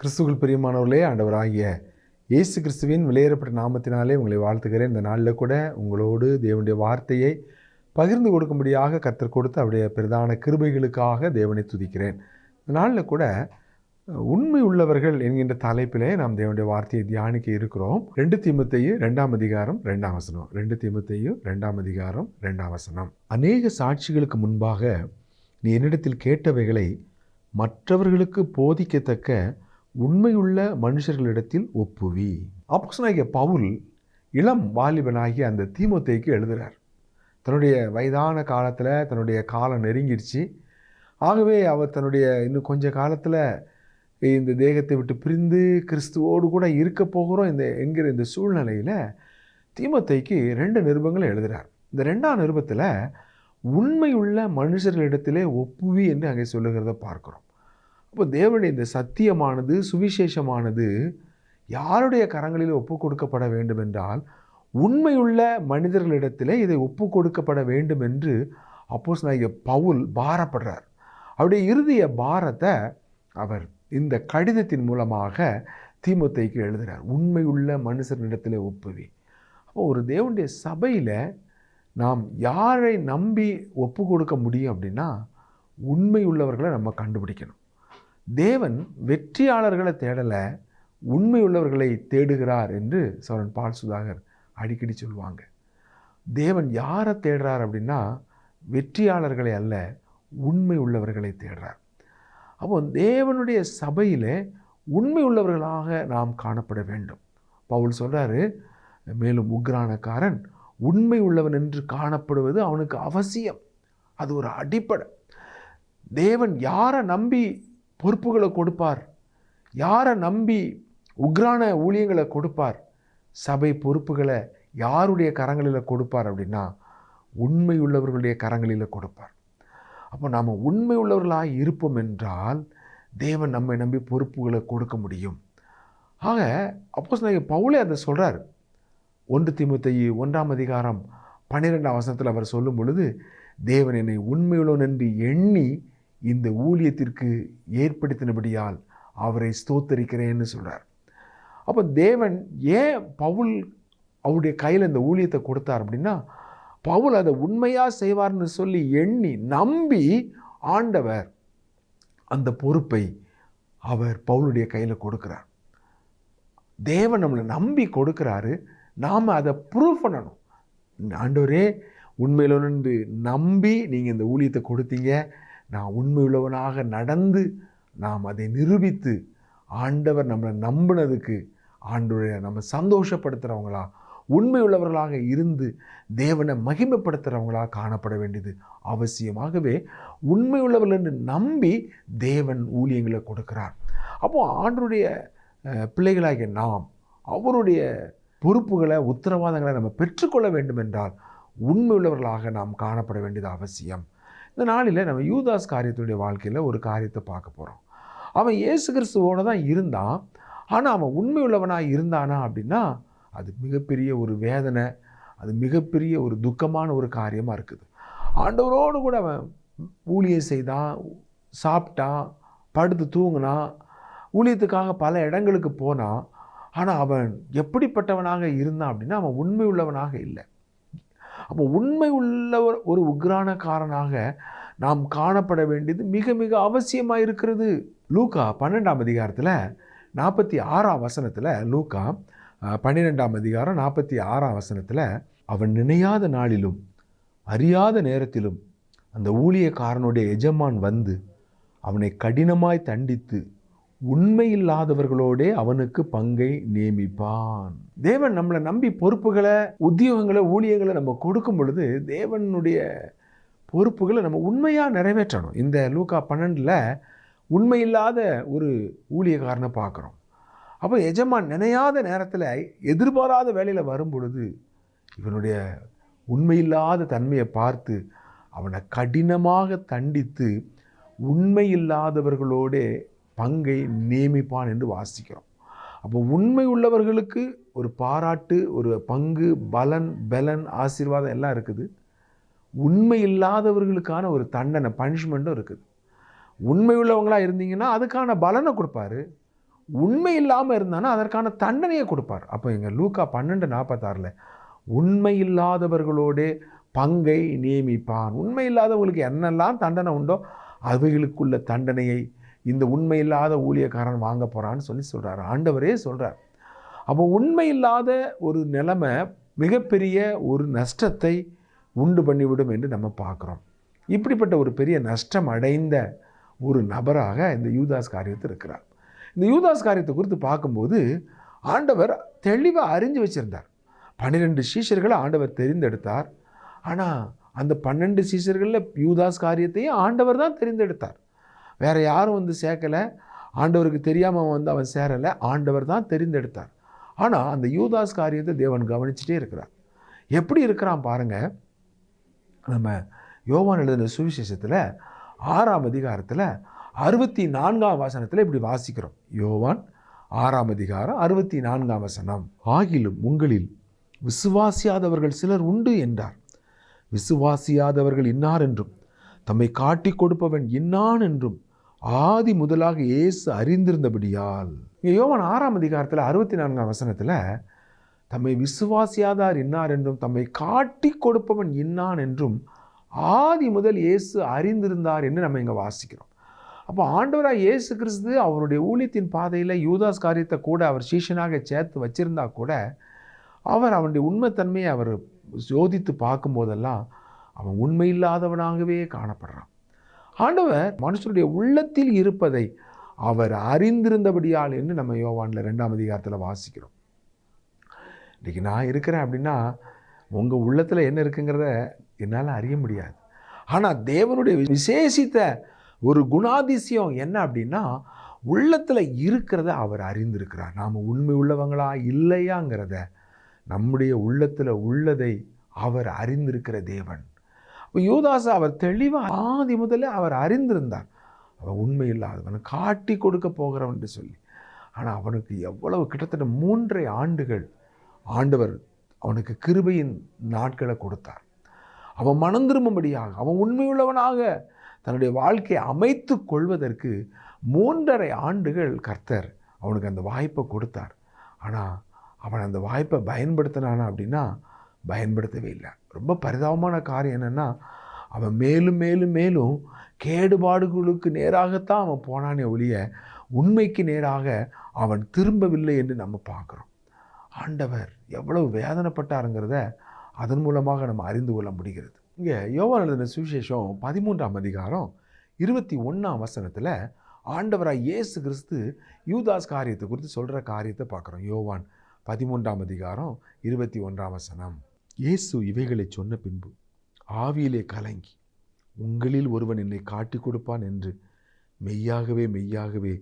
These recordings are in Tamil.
கிறிஸ்துவுக்குள் பிரியமானவர்களே, ஆண்டவராகிய இயேசு கிறிஸ்துவின் விலையேறப்பட்ட நாமத்தினாலே உங்களை வாழ்த்துகிறேன். இந்த நாளில் கூட உங்களோடு தேவனுடைய வார்த்தையை பகிர்ந்து கொடுக்கும்படியாக கர்த்தர் கொடுத்து அவருடைய பிரதான கிருபைகளுக்காக தேவனை துதிக்கிறேன். இந்த நாளில் கூட உண்மை உள்ளவர்கள் என்கின்ற தலைப்பிலே நாம் தேவனுடைய வார்த்தையை தியானிக்க இருக்கிறோம். 2 தீமோத்தேயு 2ஆம் அதிகாரம் 2ஆம் வசனம். 2 தீமோத்தேயு 2ஆம் அதிகாரம் 2ஆம் வசனம். அநேக சாட்சிகளுக்கு முன்பாக நீ என்னிடத்தில் கேட்டவைகளை மற்றவர்களுக்கு போதிக்கத்தக்க உண்மையுள்ள மனுஷர்களிடத்தில் ஒப்புவி. அப்போஸ்தலனாகிய பவுல் இளம் வாலிபனாகிய அந்த தீமோத்தேயுக்கு எழுதுகிறார். தன்னுடைய வயதான காலத்தில் தன்னுடைய காலம் நெருங்கிடுச்சு. ஆகவே அவர் தன்னுடைய இன்னும் கொஞ்ச காலத்தில் இந்த தேகத்தை விட்டு பிரிந்து கிறிஸ்துவோடு கூட இருக்க போகிறோம் என்கிற இந்த சூழ்நிலையில் தீமோத்தேயுக்கு 2 நிருபங்களை எழுதுகிறார். இந்த 2ஆம் நிருபத்தில் உண்மையுள்ள மனுஷர்களிடத்திலே ஒப்புவி என்று அங்கே சொல்லுகிறத பார்க்குறோம். அப்போ தேவனுடைய இந்த சத்தியமானது, சுவிசேஷமானது யாருடைய கரங்களில் ஒப்பு கொடுக்கப்பட வேண்டும் என்றால் உண்மையுள்ள மனிதர்களிடத்திலே இதை ஒப்பு கொடுக்கப்பட வேண்டும் என்று அப்போஸ்தலனாகிய பவுல் பாரப்படுறார். அவருடைய இறுதிய பாரத்தை அவர் இந்த கடிதத்தின் மூலமாக தீமோத்தேயுக்கு எழுதுகிறார். உண்மையுள்ள மனுஷர்களிடத்திலே ஒப்புவி. அப்போ ஒரு தேவனுடைய சபையில் நாம் யாரை நம்பி ஒப்பு கொடுக்க முடியும் அப்படின்னா உண்மை உள்ளவர்களை நம்ம கண்டுபிடிக்கணும். தேவன் வெற்றியாளர்களை தேடலை, உண்மை உள்ளவர்களை தேடுகிறார் என்று சௌரன் பால் சுதாகர் அடிக்கடி சொல்லுவாங்க. தேவன் யாரை தேடுறார் அப்படின்னா வெற்றியாளர்களை அல்ல, உண்மை உள்ளவர்களை தேடுறார். அப்போ தேவனுடைய சபையில் உண்மை உள்ளவர்களாக நாம் காணப்பட வேண்டும். பவுல் சொல்கிறாரு, மேலும் உக்ரானக்காரன் உண்மை உள்ளவன் என்று காணப்படுவது அவனுக்கு அவசியம். அது ஒரு அடிப்படை. தேவன் யாரை நம்பி பொறுப்புகளை கொடுப்பார், யாரை நம்பி உக்ரான ஊழியங்களை கொடுப்பார், சபை பொறுப்புகளை யாருடைய கரங்களில் கொடுப்பார் அப்படின்னா உண்மை உள்ளவர்களுடைய கரங்களில் கொடுப்பார். அப்போ நாம் உண்மை உள்ளவர்களாக இருப்போம் என்றால் தேவன் நம்மை நம்பி பொறுப்புகளை கொடுக்க முடியும். ஆக அப்போஸ்தலனாகிய பவுலே அதை சொல்கிறார். 1 தீமோத்தேயு 1ஆம் அதிகாரம் 12ஆம் வசனத்தில் அவர் சொல்லும் பொழுது, தேவன் என்னை உண்மையுள்ளவன் என்று எண்ணி இந்த ஊழியத்திற்கு ஏற்படுத்தினபடியால் அவரை ஸ்தோத்தரிக்கிறேன்னு சொல்கிறார். அப்போ தேவன் ஏன் பவுல் அவருடைய கையில் இந்த ஊழியத்தை கொடுத்தார் அப்படின்னா பவுல் அதை உண்மையாக செய்வார்னு சொல்லி எண்ணி நம்பி ஆண்டவர் அந்த பொறுப்பை அவர் பவுலுடைய கையில் கொடுக்கிறார். தேவன் நம்மளை நம்பி கொடுக்குறாரு, நாம் அதை ப்ரூவ் பண்ணணும். ஆண்டவரே உண்மையிலொன்று நம்பி நீங்கள் இந்த ஊழியத்தை கொடுத்தீங்க, நான் உண்மையுள்ளவனாக நடந்து நாம் அதை நிரூபித்து ஆண்டவர் நம்மளை நம்பினதுக்கு ஆண்டவரை நம்ம சந்தோஷப்படுத்துகிறவங்களா, உண்மையுள்ளவர்களாக இருந்து தேவனை மகிமைப்படுத்துகிறவங்களாக காணப்பட வேண்டியது அவசியமாகவே உண்மையுள்ளவர்கள் என்று நம்பி தேவன் ஊழியங்களை கொடுக்கிறார். அப்போது ஆண்டவருடைய பிள்ளைகளாகிய நாம் அவருடைய பொறுப்புகளை, உத்தரவாதங்களை நம்ம பெற்றுக்கொள்ள வேண்டும் என்றால் உண்மையுள்ளவர்களாக நாம் காணப்பட வேண்டியது அவசியம். இந்த நாளில் நம்ம யூதாஸ் காரியத்துடைய வாழ்க்கையில் ஒரு காரியத்தை பார்க்க போகிறோம். அவன் இயேசு கிறிஸ்துவோடு தான் இருந்தான், ஆனால் அவன் உண்மையுள்ளவனாக இருந்தானா அப்படின்னா அது மிகப்பெரிய ஒரு வேதனை, அது மிகப்பெரிய ஒரு துக்கமான ஒரு காரியமாக இருக்குது. ஆண்டவரோடு கூட அவன் ஊழியம் செய்தான், சாப்பிட்டான், படுத்து தூங்கினான், ஊழியத்துக்காக பல இடங்களுக்கு போனான். ஆனால் அவன் எப்படிப்பட்டவனாக இருந்தான் அப்படின்னா அவன் உண்மை உள்ளவனாக இல்லை. அப்போ உண்மை உள்ளவர் ஒரு உக்ரானக்காரனாக நாம் காணப்பட வேண்டியது மிக மிக அவசியமாக இருக்கிறது. லூக்கா 12ஆம் அதிகாரத்தில் 46ஆம் வசனத்தில், லூக்கா 12ஆம் அதிகாரம் 46ஆம் வசனத்தில், அவன் நினையாத நாளிலும் அறியாத நேரத்திலும் அந்த ஊழியக்காரனுடைய எஜமான் வந்து அவனை கடினமாய் தண்டித்து உண்மையில்லாதவர்களோடே அவனுக்கு பங்கை நியமிப்பான். தேவன் நம்மளை நம்பி பொறுப்புகளை, உத்தியோகங்களை, ஊழியங்களை நம்ம கொடுக்கும் பொழுது தேவனுடைய பொறுப்புகளை நம்ம உண்மையாக நிறைவேற்றணும். இந்த லூக்கா 12ல் உண்மையில்லாத ஒரு ஊழியக்காரனை பார்க்குறோம். அப்போ எஜமான் நினையாத நேரத்தில் எதிர்பாராத வேலையில் வரும் பொழுது இவனுடைய உண்மையில்லாத தன்மையை பார்த்து அவனை கடினமாக தண்டித்து உண்மையில்லாதவர்களோடே பங்கை நியமிப்பான் என்று வாசிக்கிறோம். அப்போ உண்மை உள்ளவர்களுக்கு ஒரு பாராட்டு, ஒரு பங்கு, பலன், ஆசீர்வாதம் எல்லாம் இருக்குது. உண்மை இல்லாதவர்களுக்கான ஒரு தண்டனை, பனிஷ்மெண்ட்டும் இருக்குது. உண்மை உள்ளவங்களாக இருந்தீங்கன்னா அதுக்கான பலனை கொடுப்பாரு. உண்மை இல்லாமல் இருந்தானா அதற்கான தண்டனையை கொடுப்பார். அப்போ எங்கள் லூக்கா 12:46 உண்மை இல்லாதவர்களோடே பங்கை நியமிப்பான். உண்மை இல்லாதவங்களுக்கு என்னெல்லாம் தண்டனை உண்டோ அவைகளுக்குள்ள தண்டனையை இந்த உண்மை இல்லாத ஊழியக்காரன் வாங்க போகிறான்னு சொல்கிறார். ஆண்டவரே சொல்கிறார். அப்போ உண்மை இல்லாத ஒரு நிலைமை மிகப்பெரிய ஒரு நஷ்டத்தை உண்டு பண்ணிவிடும் என்று நம்ம பார்க்குறோம். இப்படிப்பட்ட ஒரு பெரிய நஷ்டம் அடைந்த ஒரு நபராக இந்த யூதாஸ் காரியத்தில் இருக்கிறார். இந்த யூதாஸ் காரியத்தை குறித்து பார்க்கும்போது ஆண்டவர் தெளிவாக அறிஞ்சு வச்சுருந்தார். 12 சீஷர்களை ஆண்டவர் தெரிந்தெடுத்தார். ஆனால் அந்த 12 சீஷர்களில் யூதாஸ் காரியத்தையும் ஆண்டவர் தான் தெரிந்தெடுத்தார். வேறு யாரும் வந்து சேர்க்கலை. ஆண்டவருக்கு தெரியாமல் அவன் சேரலை. ஆண்டவர் தான் தெரிந்தெடுத்தார். ஆனால் அந்த யூதாஸ் காரியத்தை தேவன் கவனிச்சுட்டே இருக்கிறார். எப்படி இருக்கிறான் பாருங்கள். நம்ம யோவான் எழுதின சுவிசேஷத்தில் 6ஆம் அதிகாரத்தில் 64ஆம் வசனத்தில் இப்படி வாசிக்கிறோம். யோவான் 6ஆம் அதிகாரம் 64ஆம் வசனம். ஆகிலும் உங்களில் விசுவாசியாதவர்கள் சிலர் உண்டு என்றார். விசுவாசியாதவர்கள் இன்னார் என்றும் தம்மை காட்டி கொடுப்பவன் இன்னான் என்றும் ஆதி முதலாக இயேசு அறிந்திருந்தபடியால். யோவான் 6ஆம் அதிகாரத்தில் 64ஆம் வசனத்தில் தம்மை விசுவாசியாதார் இன்னார் என்றும் தம்மை காட்டி கொடுப்பவன் இன்னான் என்றும் ஆதி முதல் இயேசு அறிந்திருந்தார் என்று நம்ம இங்கே வாசிக்கிறோம். அப்போ ஆண்டவராக இயேசு கிறிஸ்து அவருடைய ஊழியத்தின் பாதையில் யூதாஸ் காரியத்தை கூட அவர் சீஷனாக சேர்த்து வச்சிருந்தா கூட அவர் அவனுடைய உண்மைத்தன்மையை அவர் சோதித்து பார்க்கும்போதெல்லாம் அவன் உண்மை இல்லாதவனாகவே காணப்படுறான். ஆண்டவர் மனுஷனுடைய உள்ளத்தில் இருப்பதை அவர் அறிந்திருந்தபடியால் என்று நம்ம யோவானில் 2ஆம் அதிகாரத்தில் வாசிக்கிறோம். இன்றைக்கி நான் இருக்கிறேன் அப்படின்னா உங்கள் உள்ளத்தில் என்ன இருக்குங்கிறத என்னால் அறிய முடியாது. ஆனால் தேவனுடைய விசேஷித்த ஒரு குணாதிசயம் என்ன அப்படின்னா உள்ளத்தில் இருக்கிறத அவர் அறிந்திருக்கிறார். நாம் உண்மை உள்ளவங்களா இல்லையாங்கிறத நம்முடைய உள்ளத்தில் உள்ளதை அவர் அறிந்திருக்கிற தேவன். யூதாஸ் அவர் தெளிவாக ஆதி முதல்ல அவர் அறிந்திருந்தார். அவன் உண்மை இல்லாதவன் காட்டி கொடுக்க போகிறவன் என்று சொல்லி. ஆனால் அவனுக்கு எவ்வளவு கிட்டத்தட்ட 3.5 ஆண்டுகள் ஆண்டவர் அவனுக்கு கிருபையின் நாட்களை கொடுத்தார். அவன் மனம் திரும்பும்படியாக அவன் உண்மையுள்ளவனாக தன்னுடைய வாழ்க்கையை அமைத்து கொள்வதற்கு 3.5 ஆண்டுகள் கர்த்தர் அவனுக்கு அந்த வாய்ப்பை கொடுத்தார். ஆனால் அவன் அந்த வாய்ப்பை பயன்படுத்தினானா அப்படின்னா பயன்படுத்தவே இல்லை. ரொம்ப பரிதாபமான காரியம் என்னென்னா அவன் மேலும் மேலும் மேலும் கேடுபாடுகளுக்கு நேராகத்தான் அவன் போனானே ஒழிய உண்மைக்கு நேராக அவன் திரும்பவில்லை என்று நம்ம பார்க்குறோம். ஆண்டவர் எவ்வளவு வேதனைப்பட்டாருங்கிறத அதன் மூலமாக நம்ம அறிந்து கொள்ள முடிகிறது. இங்கே யோவான் எழுதின சுவிசேஷம் 13ஆம் அதிகாரம் 21ஆம் வசனத்தில் ஆண்டவராக இயேசு கிறிஸ்து யூதாஸ் காரியத்தை குறித்து சொல்கிற காரியத்தை பார்க்குறோம். யோவான் 13ஆம் அதிகாரம் 21ஆம் வசனம். இயேசு இவைகளை சொன்ன பின்பு ஆவியிலே கலங்கி உங்களில் ஒருவன் என்னை காட்டி கொடுப்பான் என்று மெய்யாகவே மெய்யாகவே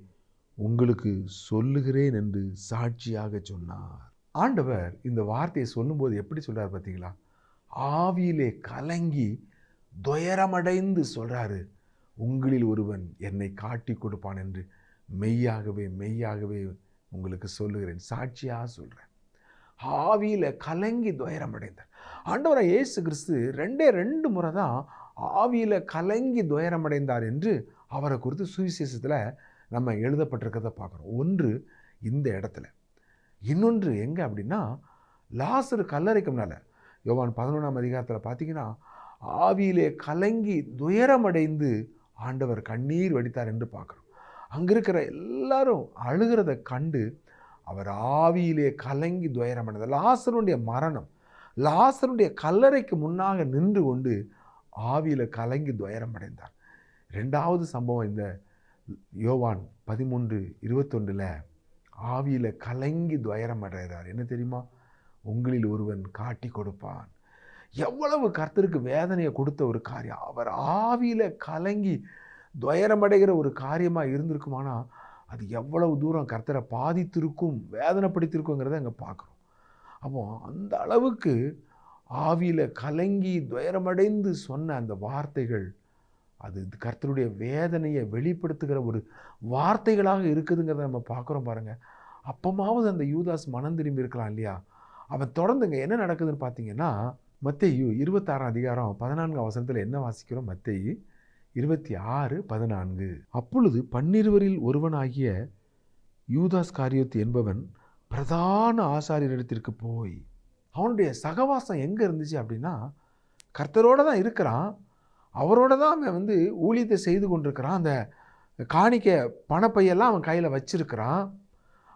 உங்களுக்கு சொல்லுகிறேன் என்று சாட்சியாக சொன்னார். ஆண்டவர் இந்த வார்த்தையை சொல்லும்போது எப்படி சொல்கிறார் பார்த்தீங்களா? ஆவியிலே கலங்கி துயரமடைந்து சொல்கிறாரு, உங்களில் ஒருவன் என்னை காட்டி கொடுப்பான் என்று மெய்யாகவே மெய்யாகவே உங்களுக்கு சொல்லுகிறேன், சாட்சியாக சொல்கிறேன். ஆவியில் கலங்கி துயரமடைந்தார். ஆண்டவராக இயேசு கிறிஸ்து 2 முறை தான் ஆவியில் கலங்கி துயரமடைந்தார் என்று அவரை குறித்து சுவிசேஷத்தில் நம்ம எழுதப்பட்டிருக்கிறத பார்க்குறோம். ஒன்று இந்த இடத்துல, இன்னொன்று எங்கே அப்படின்னா லாசரு கல்லறைக்கு முன்னால் யோவான் 11ஆம் அதிகாரத்தில் பார்த்தீங்கன்னா ஆவியிலே கலங்கி துயரமடைந்து ஆண்டவர் கண்ணீர் வடித்தார் என்று பார்க்குறோம். அங்கே இருக்கிற எல்லாரும் அழுகிறத கண்டு அவர் ஆவியிலே கலங்கி துயரமடைந்தார். லாசருடைய மரணம், லாசருடைய கல்லறைக்கு முன்னாக நின்று கொண்டு ஆவியில் கலங்கி துயரமடைந்தார். 2வது சம்பவம் இந்த யோவான் 13:21 ஆவியில் கலங்கி துயரமடைகிறார். என்ன தெரியுமா? உங்களில் ஒருவன் காட்டி கொடுப்பான். எவ்வளவு கர்த்தருக்கு வேதனையை கொடுத்த ஒரு காரியம். அவர் ஆவியில் கலங்கி துயரமடைகிற ஒரு காரியமாக இருந்திருக்குமானா அது எவ்வளவு தூரம் கர்த்தரை பாதித்திருக்கும், வேதனைப்படுத்தியிருக்குங்கிறத அங்கே பார்க்குறோம். அப்போ அந்த அளவுக்கு ஆவியில் கலங்கி துயரமடைந்து சொன்ன அந்த வார்த்தைகள் அது கர்த்தருடைய வேதனையை வெளிப்படுத்துகிற ஒரு வார்த்தைகளாக இருக்குதுங்கிறத நம்ம பார்க்குறோம் பாருங்கள். அப்பமாவது அந்த யூதாஸ் மனம் திரும்பி இருக்கலாம் இல்லையா? அவன் தொடர்ந்துங்க என்ன நடக்குதுன்னு பார்த்தீங்கன்னா மத்தேயு 26ஆம் அதிகாரம் 14ஆம் வசனத்தில் என்ன வாசிக்கிறோம்? மத்தேயு 26:14. அப்பொழுது 12 ஒருவனாகிய யூதாஸ் காரியோத்து என்பவன் பிரதான ஆசாரியரிடத்திற்கு போய், அவனுடைய சகவாசம் எங்கே இருந்துச்சு அப்படின்னா, கர்த்தரோடு தான் இருக்கிறான், அவரோட தான் அவன் ஊழியத்தை செய்து கொண்டிருக்கிறான். அந்த காணிக்க பணப்பையெல்லாம் அவன் கையில் வச்சிருக்கிறான்.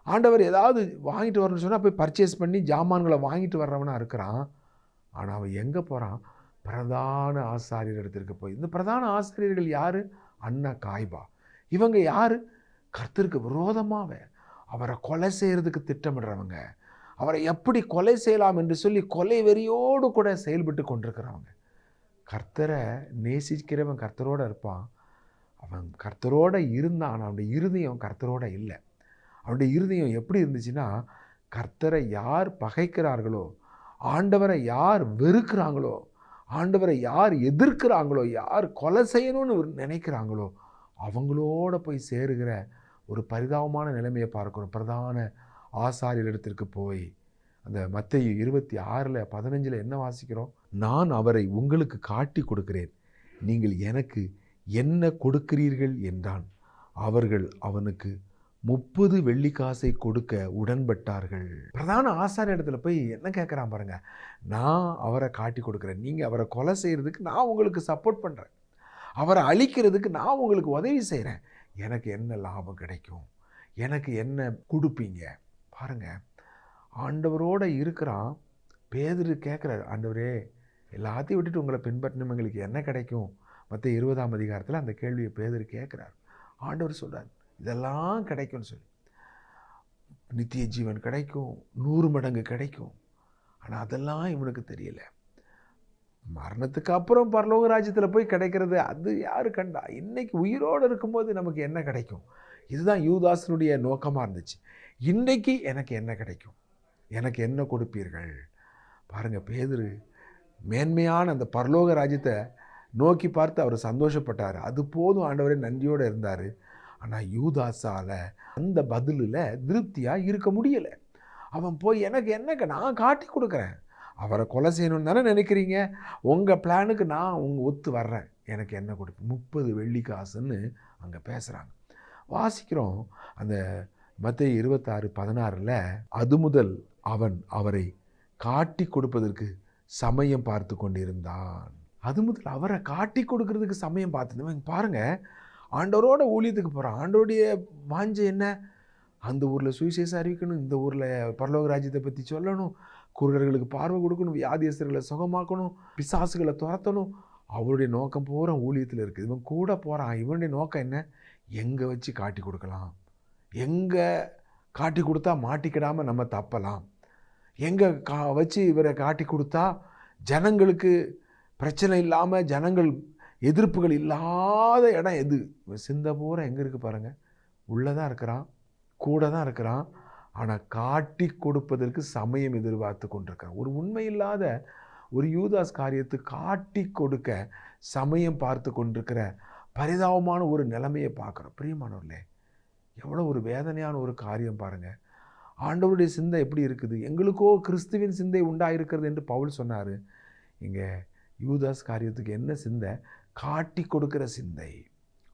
ஆண்டவர் ஏதாவது வாங்கிட்டு வரணும்னு சொன்னால் போய் பர்ச்சேஸ் பண்ணி ஜாமான்களை வாங்கிட்டு வர்றவனாக இருக்கிறான். ஆனால் அவன் எங்கே போகிறான்? பிரதான ஆசாரியர் இடத்திற்கு போய். இந்த பிரதான ஆசாரியர்கள் யார்? அண்ணா காய்பா. இவங்க யார்? கர்த்தருக்கு விரோதமாக அவரை கொலை செய்கிறதுக்கு திட்டமிடுறவங்க, அவரை எப்படி கொலை செய்யலாம் என்று சொல்லி கொலை வெறியோடு கூட செயல்பட்டு கொண்டிருக்கிறவங்க. கர்த்தரை நேசிக்கிறவன் கர்த்தரோடு இருப்பான். அவன் கர்த்தரோடு இருந்தான், அவனுடைய இருதயம் கர்த்தரோடு இல்லை. அவனுடைய இருதயம் எப்படி இருந்துச்சுன்னா, கர்த்தரை யார் பகைக்கிறார்களோ, ஆண்டவரை யார் வெறுக்கிறாங்களோ, ஆண்டவரை யார் எதிர்க்கிறாங்களோ, யார் கொலை செய்யணும்னு நினைக்கிறாங்களோ அவங்களோட போய் சேருகிற ஒரு பரிதாபமான நிலைமையை பார்க்கிறோம். பிரதான ஆசாரியர் இடத்திற்கு போய் அந்த மத்தேயு 26:15 என்ன வாசிக்கிறோம்? நான் அவரை உங்களுக்கு காட்டி கொடுக்கிறேன், நீங்கள் எனக்கு என்ன கொடுக்கிறீர்கள் என்றான். அவர்கள் அவனுக்கு 30 வெள்ளிக்காசை கொடுக்க உடன்பட்டார்கள். பிரதான ஆசாரிய இடத்துல போய் என்ன கேட்குறான் பாருங்க, நான் அவரை காட்டி கொடுக்குறேன், நீங்கள் அவரை கொலை செய்கிறதுக்கு நான் உங்களுக்கு சப்போர்ட் பண்ணுறேன், அவரை அழிக்கிறதுக்கு நான் உங்களுக்கு உதவி செய்கிறேன், எனக்கு என்ன லாபம் கிடைக்கும், எனக்கு என்ன கொடுப்பீங்க? பாருங்க, ஆண்டவரோடு இருக்கிறான். பேதுரு கேட்குறாரு, ஆண்டவரே எல்லாத்தையும் விட்டுட்டு உங்களை பின்பற்றணும், எங்களுக்கு என்ன கிடைக்கும்? மத்தேயு 20 அந்த கேள்வியை பேதுரு கேட்குறார். ஆண்டவர் சொல்கிறார், இதெல்லாம் கிடைக்கும்னு சொல்லி, நித்திய ஜீவன் கிடைக்கும், 100 மடங்கு கிடைக்கும். ஆனால் அதெல்லாம் இவனுக்கு தெரியலை. மரணத்துக்கு அப்புறம் பரலோக ராஜ்யத்தில் போய் கிடைக்கிறது அது யாரு கண்டா? இன்னைக்கு உயிரோடு இருக்கும்போது நமக்கு என்ன கிடைக்கும்? இதுதான் யூதாசனுடைய நோக்கமாக இருந்துச்சு. இன்னைக்கு எனக்கு என்ன கிடைக்கும், எனக்கு என்ன கொடுப்பீர்கள்? பாருங்கள், பேதுரு மேன்மையான அந்த பரலோக ராஜ்யத்தை நோக்கி பார்த்து அவர் சந்தோஷப்பட்டார். அது போதும் ஆண்டவரே நன்றியோடு இருந்தார். ஆனால் யூதாஸால் அந்த பதிலில் திருப்தியாக இருக்க முடியலை. அவன் போய் எனக்கு என்னங்க, நான் காட்டி கொடுக்குறேன், அவரை கொலை செய்யணும்னு தானே நினைக்கிறீங்க, உங்கள் பிளானுக்கு நான் ஒத்து வர்றேன், எனக்கு என்ன கொடுப்பேன்? 30 வெள்ளிக்காசுன்னு அங்கே பேசுகிறாங்க. வாசிக்கிறோம் அந்த மத்தேயு 26:16 அது முதல் அவன் அவரை காட்டி கொடுப்பதற்கு சமயம் பார்த்து கொண்டிருந்தான். அது முதல் அவரை காட்டி கொடுக்கறதுக்கு சமயம் பார்த்துருந்தவங்க. பாருங்கள், ஆண்டவரோட ஊழியத்துக்கு போகிறான். ஆண்டவருடைய வாஞ்சை என்ன? அந்த ஊரில் சுவிசேஷம் அறிவிக்கணும், இந்த ஊரில் பரலோக ராஜ்யத்தை பற்றி சொல்லணும், குருடர்களுக்கு பார்வை கொடுக்கணும், வியாதியஸ்தர்களை சுகமாக்கணும், பிசாசுகளை துரத்தணும். அவருடைய நோக்கம் பூரா ஊழியத்தில் இருக்குது. இவன் கூட போகிறான். இவனுடைய நோக்கம் என்ன? எங்கே வச்சு காட்டி கொடுக்கலாம், எங்கே காட்டி கொடுத்தா மாட்டிக்கிடாமல் நம்ம தப்பலாம், எங்கே வச்சு இவரை காட்டி கொடுத்தா ஜனங்களுக்கு பிரச்சனை இல்லாமல், ஜனங்கள் எதிர்ப்புகள் இல்லாத இடம் எது? சிந்தை பூரா எங்கே இருக்குது பாருங்கள், உள்ளே தான் இருக்கிறான், கூட தான் இருக்கிறான். ஆனால் காட்டி கொடுப்பதற்கு சமயம் எதிர்பார்த்து கொண்டிருக்கிறான். ஒரு உண்மை இல்லாத ஒரு யூதாஸ் காரியத்தை காட்டி கொடுக்க சமயம் பார்த்து கொண்டிருக்கிற பரிதாபமான ஒரு நிலைமையை பார்க்குறோம். பிரியமானவர்களே, எவ்வளோ ஒரு வேதனையான ஒரு காரியம் பாருங்கள். ஆண்டவருடைய சிந்தை எப்படி இருக்குது? எங்களுக்கோ கிறிஸ்துவின் சிந்தை உண்டாயிருக்கிறது என்று பவுல் சொன்னார். இங்கே யூதாஸ் காரியத்துக்கு என்ன சிந்தை? காட்டி கொடுக்கிற சிந்தை.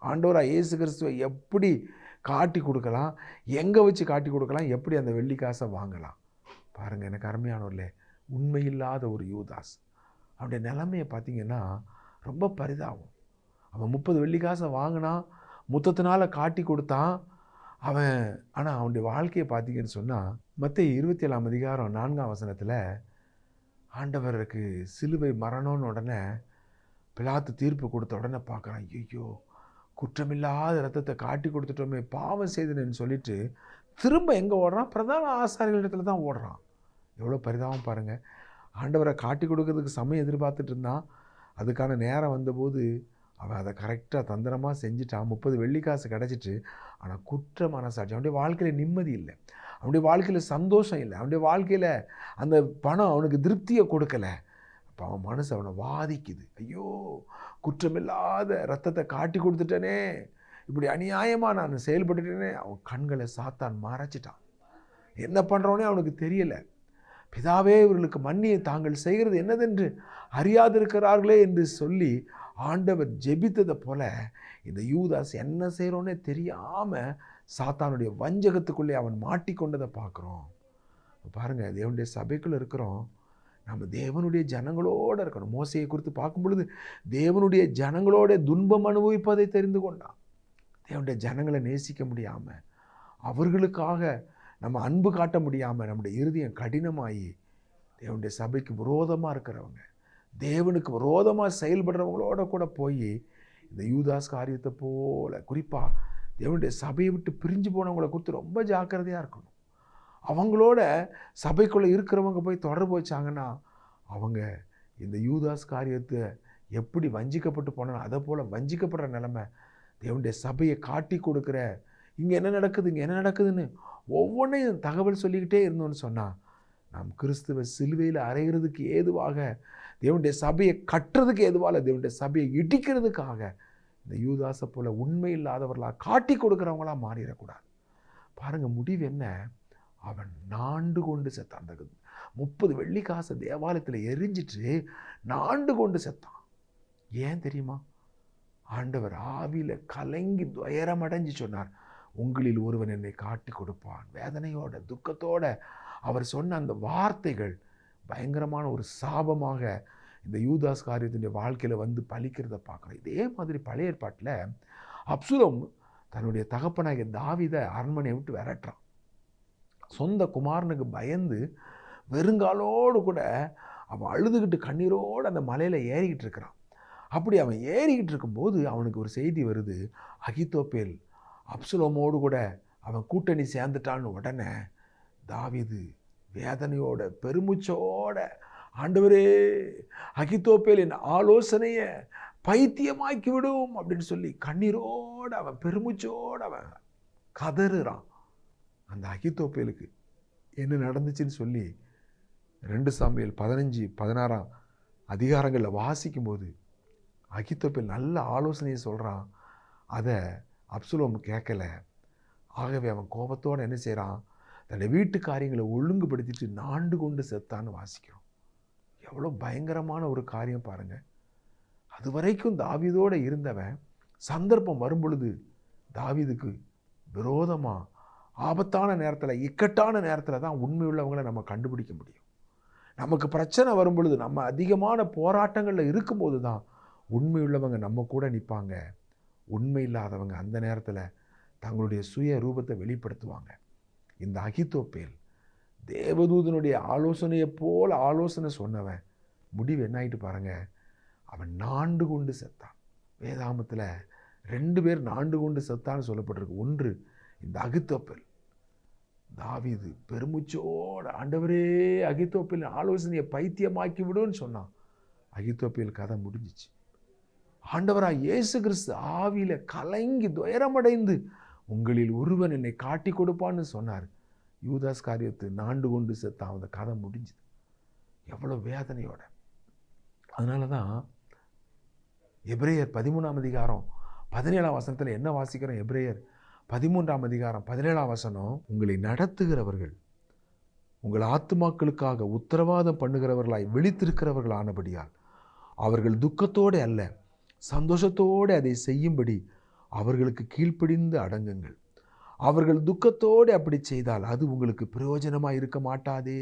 ஆண்டவராக இயேசு கிறிஸ்துவை எப்படி காட்டி கொடுக்கலாம், எங்கே வச்சு காட்டி கொடுக்கலாம், எப்படி அந்த வெள்ளிக்காசை வாங்கலாம்? பாருங்கள், எனக்கு அருமையானவர்களே, உண்மையில்லாத ஒரு யூதாஸ். அவனுடைய நிலைமையை பார்த்தீங்கன்னா ரொம்ப பரிதாபம். அவன் 30 வெள்ளிக்காசை வாங்கினான், முத்தத்தினால காட்டி கொடுத்தான் அவன். ஆனால் அவனுடைய வாழ்க்கையை பார்த்தீங்கன்னு சொன்னால் மத்தேயு 27:4 ஆண்டவருக்கு சிலுவை மரணம்னு உடனே பிலாத்து தீர்ப்பு கொடுத்த உடனே பார்க்குறான், ஐயோ குற்றமில்லாத ரத்தத்தை காட்டி கொடுத்துட்டோமே, பாவம் செய்தனேன்னு சொல்லிட்டு திரும்ப எங்கே ஓடுறான்? பிரதான ஆசாரியர்களிடத்துல தான் ஓடுறான். எவ்வளோ பரிதாபம் பாருங்கள். ஆண்டவரை காட்டி கொடுக்கறதுக்கு சமயம் எதிர்பார்த்துட்டு இருந்தான். அதுக்கான நேரம் வந்தபோது அவன் அதை கரெக்டாக தந்திரமாக செஞ்சுட்டான். 30 வெள்ளிக்காசு கிடச்சிட்டு. ஆனால் குற்ற மனசாட்சி, அவனுடைய வாழ்க்கையில் நிம்மதி இல்லை, அவனுடைய வாழ்க்கையில் சந்தோஷம் இல்லை, அவனுடைய வாழ்க்கையில் அந்த பணம் அவனுக்கு திருப்தியை கொடுக்கலை. அப்போ அவன் மனசு அவனை வாதிக்குது. ஐயோ, குற்றமில்லாத ரத்தத்தை காட்டி கொடுத்துட்டேனே, இப்படி அநியாயமாக நான் செயல்பட்டுட்டேனே. அவன் கண்களை சாத்தான் மறைச்சிட்டான். என்ன பண்ணுறோன்னே அவனுக்கு தெரியலை. பிதாவே, இவர்களுக்கு மன்னியை தாங்கள் செய்கிறது என்னதென்று அறியாதிருக்கிறார்களே என்று சொல்லி ஆண்டவர் ஜெபித்ததை போல இந்த யூதாஸ் என்ன செய்கிறோன்னே தெரியாமல் சாத்தானுடைய வஞ்சகத்துக்குள்ளே அவன் மாட்டிக்கொண்டதை பார்க்குறோம். பாருங்கள், தேவனுடைய சபைக்குள்ளே இருக்கிறோம், நம்ம தேவனுடைய ஜனங்களோடு இருக்கணும். மோசையை குறித்து பார்க்கும் பொழுது தேவனுடைய ஜனங்களோட துன்பம் அனுபவிப்பதை தெரிந்து கொண்டான். தேவனுடைய ஜனங்களை நேசிக்க முடியாமல், அவர்களுக்காக நம்ம அன்பு காட்ட முடியாமல் நம்முடைய இருதயம் கடினமாகி தேவனுடைய சபைக்கு விரோதமாக இருக்கிறவங்க, தேவனுக்கு விரோதமாக செயல்படுறவங்களோட கூட போய் இந்த யூதாஸ் காரியத்தை போல குறிப்பாக தேவனுடைய சபையை விட்டு பிரிஞ்சு போனவங்களை குறித்து ரொம்ப ஜாக்கிரதையாக இருக்கணும். அவங்களோட சபைக்குள்ளே இருக்கிறவங்க போய் தொடர்பு வச்சாங்கன்னா அவங்க இந்த யூதாஸ் காரியத்தை எப்படி வஞ்சிக்கப்பட்டு போனாலும் அதை போல் வஞ்சிக்கப்படுற நிலைமை. தேவனுடைய சபையை காட்டி கொடுக்குற, இங்கே என்ன நடக்குது, இங்கே என்ன நடக்குதுன்னு ஒவ்வொன்றையும் தகவல் சொல்லிக்கிட்டே இருந்தோன்னு சொன்னால் நாம் கிறிஸ்துவ சிலுவையில் அறைகிறதுக்கு ஏதுவாக, தேவனுடைய சபையை கட்டுறதுக்கு ஏதுவாக, தேவனுடைய சபையை இடிக்கிறதுக்காக இந்த யூதாஸை போல் உண்மை இல்லாதவர்களாக காட்டி கொடுக்குறவங்களாம் மாறிடக்கூடாது. பாருங்கள், முடிவு என்ன? அவன் நாண்டு கொண்டு செத்தான். அந்த 30 வெள்ளி காசை தேவாலயத்தில் எரிஞ்சிட்டு நாண்டு கொண்டு செத்தான். ஏன் தெரியுமா? ஆண்டவர் ஆவியில் கலங்கி துயரமடைஞ்சு சொன்னார், உங்களில் ஒருவன் என்னை காட்டி கொடுப்பான். வேதனையோட துக்கத்தோட அவர் சொன்ன அந்த வார்த்தைகள் பயங்கரமான ஒரு சாபமாக இந்த யூதாஸ் காரியத்தினுடைய வாழ்க்கையில் வந்து பலிக்கிறத பார்க்குறோம். இதே மாதிரி பழைய ஏற்பாட்டில் அப்சலோம் தன்னுடைய தகப்பனாகிய தாவீதை அரண்மனையை விட்டு விரட்டுறான். சொந்த குமாரனுக்கு பயந்து வெறுங்காலோடு கூட அவன் அழுதுகிட்டு கண்ணீரோடு அந்த மலையில் ஏறிக்கிட்டு இருக்கிறான். அப்படி அவன் ஏறிக்கிட்டு இருக்கும்போது அவனுக்கு ஒரு செய்தி வருது, அகித்தோப்பேல் அப்சலோமோடு கூட அவன் கூட்டணி சேர்ந்துட்டான்னு. உடனே தாவீது வேதனையோட பெருமூச்சோட, ஆண்டவரே, அகித்தோப்பேல் என் ஆலோசனையை பைத்தியமாக்கி விடும் அப்படின்னு சொல்லி கண்ணீரோடு அவன் பெருமூச்சோடு அவன் கதறுறான். அந்த அகித்தோப்பேலுக்கு என்ன நடந்துச்சுன்னு சொல்லி 2 சாமுவேல் 15-16 அதிகாரங்களில் வாசிக்கும்போது அகித்தோப்பேல் நல்ல ஆலோசனையை சொல்கிறான். அதை அப்சலோம் கேட்கல. ஆகவே அவன் கோபத்தோடு என்ன செய்கிறான், தன்னுடைய வீட்டு காரியங்களை ஒழுங்குபடுத்திட்டு நாண்டு கொண்டு செத்தான்னு வாசிக்கிறோம். எவ்வளோ பயங்கரமான ஒரு காரியம் பாருங்கள். அது வரைக்கும் தாவீதோடு இருந்தவன் சந்தர்ப்பம் வரும் பொழுது தாவீதுக்கு விரோதமாக ஆபத்தான நேரத்தில், இக்கட்டான நேரத்தில் தான் உண்மை உள்ளவங்களை நம்ம கண்டுபிடிக்க முடியும். நமக்கு பிரச்சனை வரும் பொழுது, நம்ம அதிகமான போராட்டங்களில் இருக்கும்போது தான் உண்மை உள்ளவங்க நம்ம கூட நிற்பாங்க. உண்மை இல்லாதவங்க அந்த நேரத்தில் தங்களுடைய சுய ரூபத்தை வெளிப்படுத்துவாங்க. இந்த அகித்தோப்பேல் தேவதூதனுடைய ஆலோசனையை போல் ஆலோசனை சொன்னவன் முடிவு என்ன ஆகிட்டு பாருங்கள், அவன் நாண்டு கொண்டு செத்தான். வேதாமத்தில் 2 பேர் நாண்டு கொண்டு செத்தான்னு சொல்லப்பட்டிருக்கு. ஒன்று இந்த அகித்தோப்பேல். தாவீது பெருமூச்சோட, ஆண்டவரே, அகித்தோப்பேல் ஆலோசனையை பைத்தியமாக்கி விடுன்னு சொன்னான். அகித்தோப்பேல் கதை முடிஞ்சிச்சு. ஆண்டவராக இயேசு கிறிஸ்து ஆவியில் கலங்கி துயரமடைந்து உங்களில் ஒருவன் என்னை காட்டி கொடுப்பான்னு சொன்னார். யூதாஸ் காரியத்தை நாண்டு கொண்டு செத்தான். அந்த கதை முடிஞ்சுது. எவ்வளோ வேதனையோட. அதனால தான் எபிரேயர் 13ஆம் அதிகாரம் 17ஆம் வசனத்தில் என்ன வாசிக்கிறோம்? எபிரேயர் 13ஆம் அதிகாரம் 17ஆம் வசனம், உங்களை நடத்துகிறவர்கள் உங்கள் ஆத்துமாக்களுக்காக உத்தரவாதம் பண்ணுகிறவர்களாய் விழித்திருக்கிறவர்கள் ஆனபடியால் அவர்கள் துக்கத்தோடு அல்ல சந்தோஷத்தோடு அதை செய்யும்படி அவர்களுக்கு கீழ்ப்படிந்து அடங்குங்கள். அவர்கள் துக்கத்தோடு அப்படி செய்தால் அது உங்களுக்கு பிரயோஜனமாக இருக்க மாட்டாதே.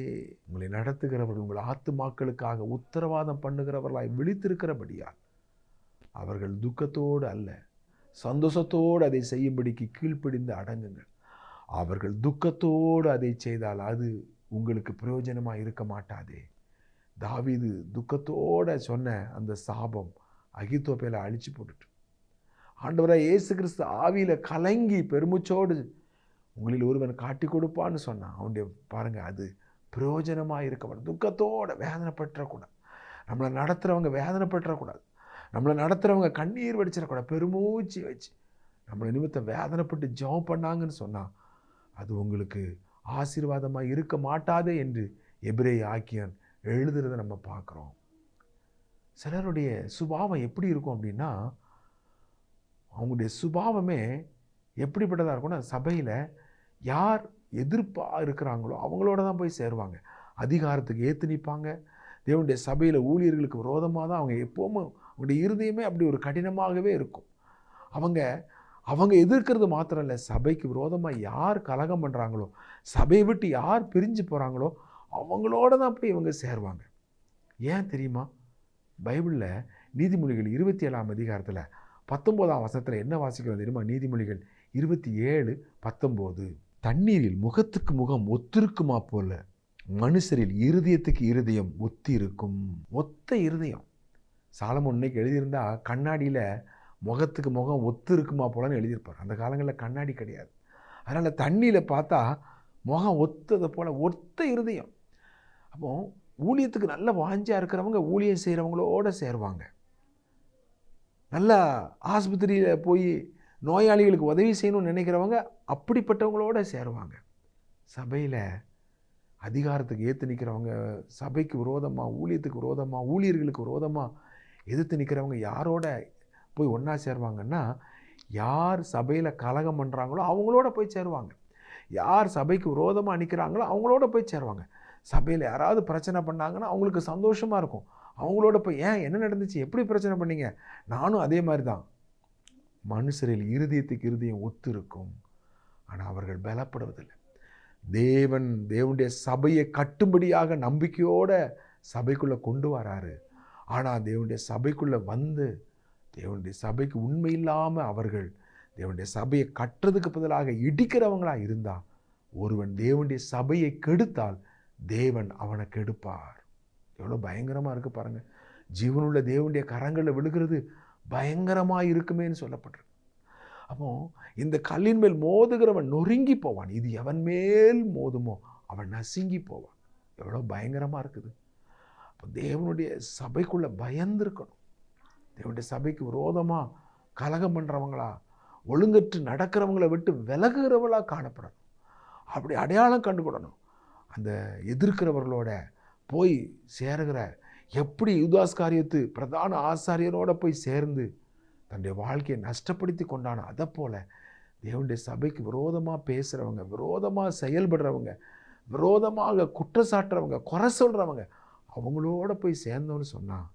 உங்களை நடத்துகிறவர்கள் உங்கள் ஆத்துமாக்களுக்காக உத்தரவாதம் பண்ணுகிறவர்களாய் விழித்திருக்கிறபடியால் அவர்கள் துக்கத்தோடு அல்ல சந்தோஷத்தோடு அதை செய்யும்படிக்கு கீழ்ப்படிந்து அடங்குங்கள். அவர்கள் துக்கத்தோடு அதை செய்தால் அது உங்களுக்கு பிரயோஜனமாக இருக்க மாட்டாதே. தாவீது துக்கத்தோடு சொன்ன அந்த சாபம் அகித்தோப்பேலை அழிச்சு போட்டுட்டு, ஆண்டவராக இயேசு கிறிஸ்து ஆவியில் கலங்கி பெருமூச்சோடு உங்களில் ஒருவன் காட்டி கொடுப்பான்னு சொன்னான். அவனுடைய பாருங்கள், அது பிரயோஜனமாக இருக்க மாட்டேன். துக்கத்தோடு வேதனைப்பற்றக்கூடாது. நம்மளை நடத்துகிறவங்க வேதனைப்பற்றக்கூடாது. நம்மளை நடத்துகிறவங்க கண்ணீர் வடிச்சிடக்கூடாது. பெருமூச்சு வச்சு நம்மளை நிமித்தம் வேதனைப்பட்டு ஜெபம் பண்ணாங்கன்னு சொன்னால் அது உங்களுக்கு ஆசீர்வாதமாக இருக்க மாட்டாதே என்று எபிரேய ஆக்கியன் எழுதுறதை நம்ம பார்க்குறோம். சிலருடைய சுபாவம் எப்படி இருக்கும் அப்படின்னா, அவங்களுடைய சுபாவமே எப்படிப்பட்டதாக இருக்கும்னா, சபையில் யார் எதிர்ப்பாக இருக்கிறாங்களோ அவங்களோட தான் போய் சேருவாங்க. அதிகாரத்துக்கு ஏற்று நிற்பாங்க. தேவனுடைய சபையில் ஊழியர்களுக்கு விரோதமாக தான் அவங்க எப்போவும் உங்களுடைய இருதயமே அப்படி ஒரு கடினமாகவே இருக்கும். அவங்க அவங்க எதிர்க்கிறது மாத்திரம் இல்லை, சபைக்கு விரோதமாக யார் கலகம் பண்ணுறாங்களோ, சபையை விட்டு யார் பிரிஞ்சு போகிறாங்களோ அவங்களோட தான் போய் இவங்க சேருவாங்க. ஏன் தெரியுமா? பைபிளில் நீதிமொழிகள் 27ஆம் அதிகாரத்தில் 19ஆம் வசனத்தில் என்ன வாசிக்கிறோம் தெரியுமா? நீதிமொழிகள் 27:19, தண்ணீரில் முகத்துக்கு முகம் ஒத்திருக்குமா போல மனுஷரில் இருதயத்துக்கு இருதயம் ஒத்திருக்கும். ஒத்த இருதயம். சாலமோன் இன்னைக்கு எழுதியிருந்தா கண்ணாடியில் முகத்துக்கு முகம் ஒத்து இருக்குமா போலன்னு எழுதியிருப்பார். அந்த காலங்களில் கண்ணாடி கிடையாது. அதனால் தண்ணியில் பார்த்தா முகம் ஒத்ததை போல் ஒத்த இருதயம். அப்போ ஊழியத்துக்கு நல்ல வாஞ்சியாக இருக்கிறவங்க ஊழியம் செய்கிறவங்களோட சேருவாங்க. நல்லா ஆஸ்பத்திரியில் போய் நோயாளிகளுக்கு உதவி செய்யணும்னு நினைக்கிறவங்க அப்படிப்பட்டவங்களோட சேருவாங்க. சபையில் அதிகாரத்துக்கு ஏற்று நிற்கிறவங்க, சபைக்கு விரோதமாக, ஊழியத்துக்கு விரோதமாக, ஊழியர்களுக்கு விரோதமாக எதிர்த்து நிற்கிறவங்க யாரோட போய் ஒன்றா சேருவாங்கன்னா, யார் சபையில் கலகம் பண்ணுறாங்களோ அவங்களோட போய் சேருவாங்க. யார் சபைக்கு விரோதமாக நிற்கிறாங்களோ அவங்களோட போய் சேருவாங்க. சபையில் யாராவது பிரச்சனை பண்ணாங்கன்னா அவங்களுக்கு சந்தோஷமாக இருக்கும். அவங்களோட போய், ஏன் என்ன நடந்துச்சு, எப்படி பிரச்சனை பண்ணீங்க, நானும் அதே மாதிரி தான். மனுஷரில் இருதயத்துக்கு இருதயம் ஒத்து இருக்கும், ஆனால் அவர்கள் பலப்படுவதில்லை. தேவனுடைய சபையை கட்டும்படியாக நம்பிக்கையோட சபைக்குள்ளே கொண்டு வராரு. ஆனால் தேவனுடைய சபைக்குள்ளே வந்து தேவனுடைய சபைக்கு உண்மை இல்லாமல் அவர்கள் தேவனுடைய சபையை கட்டுறதுக்கு பதிலாக இடிக்கிறவங்களாக இருந்தால், ஒருவன் தேவனுடைய சபையை கெடுத்தால் தேவன் அவனை கெடுப்பார். எவ்வளோ பயங்கரமாக இருக்குது பாருங்கள். ஜீவனுள்ள தேவனுடைய கரங்களில் விழுகிறது பயங்கரமாக இருக்குமேன்னு சொல்லப்பட்டிருக்கு. அப்போ இந்த கல்லின் மேல் மோதுகிறவன் நொறுங்கி போவான், இது எவன் மேல் மோதுமோ அவன் நசுங்கி போவான். எவ்வளோ பயங்கரமாக இருக்குது. அப்போ தேவனுடைய சபைக்குள்ளே பயந்துருக்கணும். தேவனுடைய சபைக்கு விரோதமாக கலகம் பண்ணுறவங்களா, ஒழுங்கற்று நடக்கிறவங்களை விட்டு விலகுகிறவர்களாக காணப்படணும். அப்படி அடையாளம் கண்டுகொள்ளணும். அந்த எதிர்க்கிறவர்களோட போய் சேருகிற, எப்படி யூதாஸ் காரியத்து பிரதான ஆசாரியரோட போய் சேர்ந்து தன்னுடைய வாழ்க்கையை நஷ்டப்படுத்தி கொண்டானோ, அதை போல் தேவனுடைய சபைக்கு விரோதமாக பேசுகிறவங்க, விரோதமாக செயல்படுறவங்க, விரோதமாக குற்றச்சாட்டுறவங்க, குறை சொல்கிறவங்க, அவங்களோட போய் சேர்ந்தோன்னு சொன்னால்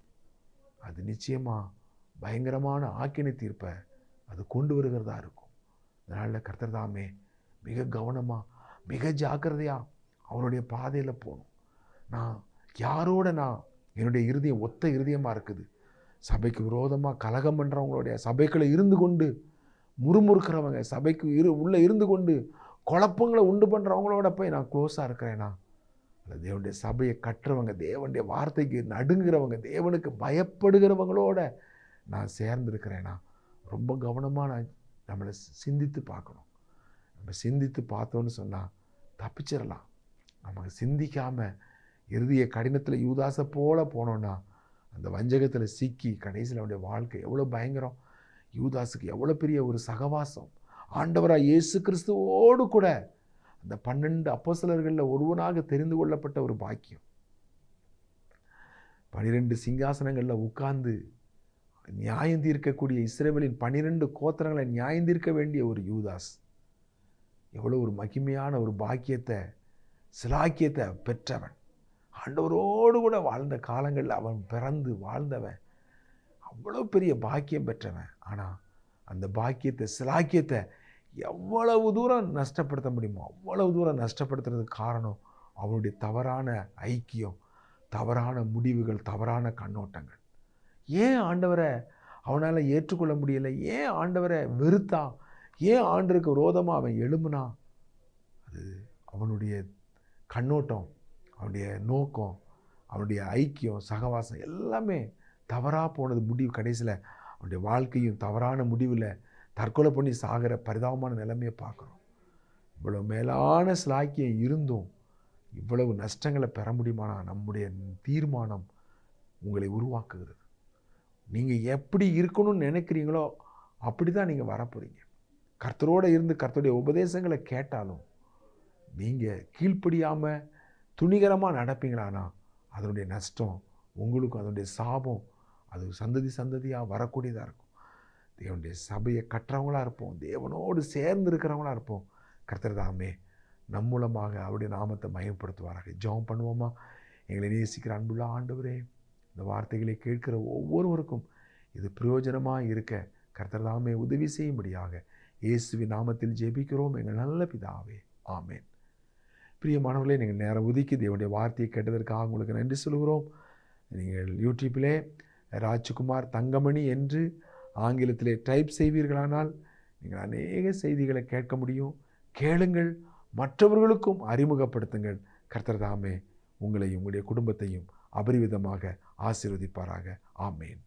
அது நிச்சயமாக பயங்கரமான ஆக்கினை தீர்ப்பை அது கொண்டு வருகிறதா இருக்கும். அதனால் கர்த்தர் தாமே மிக கவனமாக, மிக ஜாக்கிரதையாக அவருடைய பாதையில் போகணும். நான் யாரோட என்னுடைய இருதயம் ஒத்த இருதயமாக இருக்குது, சபைக்கு விரோதமாக கலகம் பண்ணுறவங்களுடைய, சபைக்குள்ளே இருந்து கொண்டு முறுமுறுக்கிறவங்க, சபைக்கு உள்ளே இருந்து கொண்டு குழப்பங்களை உண்டு பண்ணுறவங்களோட போய் நான் க்ளோஸாக இருக்கிறேன்னா, இல்லை தேவனுடைய சபையை கட்டுறவங்க, தேவனுடைய வார்த்தைக்கு நடுங்குறவங்க, தேவனுக்கு பயப்படுகிறவங்களோட நான் சேர்ந்துருக்கிறேன்னா, ரொம்ப கவனமாக நம்மளை சிந்தித்து பார்க்கணும். நம்ம சிந்தித்து பார்த்தோன்னு சொன்னால் தப்பிச்சிடலாம். நமக்கு சிந்திக்காமல் இறுதிய கடினத்தில் யூதாசை போல போனோன்னா அந்த வஞ்சகத்தில் சிக்கி கடைசியில் அவனுடைய வாழ்க்கை எவ்வளோ பயங்கரம். யூதாஸுக்கு எவ்வளோ பெரிய ஒரு சகவாசம். ஆண்டவராக இயேசு கிறிஸ்துவோடு கூட அந்த 12 அப்போஸ்தலர்களில் ஒருவனாக தெரிந்து கொள்ளப்பட்ட ஒரு பாக்கியம். 12 சிங்காசனங்களில் உட்கார்ந்து நியாயம் தீர்க்கக்கூடிய இஸ்ரவேலின் 12 கோத்திரங்களை நியாயம் தீர்க்க வேண்டிய ஒரு யூதாஸ் எவ்வளோ ஒரு மகிமையான ஒரு பாக்கியத்தை, சிலாக்கியத்தை பெற்றவன். ஆண்டவரோடு கூட வாழ்ந்த காலங்களில் அவன் பிறந்து வாழ்ந்தவன், அவ்வளோ பெரிய பாக்கியம் பெற்றவன். ஆனால் அந்த பாக்கியத்தை, சிலாக்கியத்தை எவ்வளவு தூரம் நஷ்டப்படுத்த முடியுமோ அவ்வளவு தூரம் நஷ்டப்படுத்துறதுக்கு காரணம் அவனுடைய தவறான ஐக்கியம், தவறான முடிவுகள், தவறான கண்ணோட்டங்கள். ஏன் ஆண்டவரை அவனால் ஏற்றுக்கொள்ள முடியலை? ஏன் ஆண்டவரை வெறுத்தான்? ஏன் ஆண்டவருக்கு விரோதமாக அவன் எழும்புனா? அது அவனுடைய கண்ணோட்டம், அவனுடைய நோக்கம், அவனுடைய ஐக்கியம், சகவாசம் எல்லாமே தவறாக போனது. முடிவு கடைசியில் அவனுடைய வாழ்க்கையும் தவறான முடிவில் தற்கொலை பண்ணி சாகிற பரிதாபமான நிலைமையை பார்க்குறோம். இவ்வளோ மேலான சிலாக்கியம் இருந்தும் இவ்வளவு நஷ்டங்களை பெற முடியுமானா நம்முடைய தீர்மானம் உங்களை உருவாக்குகிறது. நீங்கள் எப்படி இருக்கணும்னு நினைக்கிறீங்களோ அப்படி தான் நீங்கள் வரப்போகிறீங்க. கர்த்தரோடு இருந்து கர்த்தருடைய உபதேசங்களை கேட்டாலும் நீங்கள் கீழ்ப்படியாமல் துணிகரமாக நடப்பீங்களானா அதனுடைய நஷ்டம் உங்களுக்கும், அதனுடைய சாபம் அது சந்ததி சந்ததியாக வரக்கூடியதாக இருக்கும். தேவனுடைய சபையை கட்டுறவங்களாக இருப்போம், தேவனோடு சேர்ந்து இருக்கிறவங்களாக இருப்போம். கர்த்தர் தாமே நம் மூலமாக அவருடைய நாமத்தை மயப்படுத்துவார்கள். ஜெபம் பண்ணுவோமா? எங்களை நேசிக்கிற அன்புள்ள ஆண்டவரே, இந்த வார்த்தைகளை கேட்கிற ஒவ்வொருவருக்கும் இது பிரயோஜனமாக இருக்க கர்த்தர் தாமே உதவி செய்யும்படியாக இயேசுவின் நாமத்தில் ஜெபிக்கிறோம் எங்கள் நல்ல பிதாவே, ஆமேன். பிரியமானவர்களே, நீங்கள் நேரம் ஒதுக்கி தேவனுடைய வார்த்தையை கேட்டதற்காக உங்களுக்கு நன்றி சொல்கிறோம். நீங்கள் யூடியூப்பிலே ராஜ்குமார் தங்கமணி என்று ஆங்கிலத்திலே டைப் செய்வீர்களானால் நீங்கள் அநேக செய்திகளை கேட்க முடியும். கேளுங்கள், மற்றவர்களுக்கும் அறிமுகப்படுத்துங்கள். கர்த்தர் தாமே உங்களையும் உங்களுடைய குடும்பத்தையும் அபரிவிதமாக ஆசீர்வதிப்பாராக. ஆமேன்.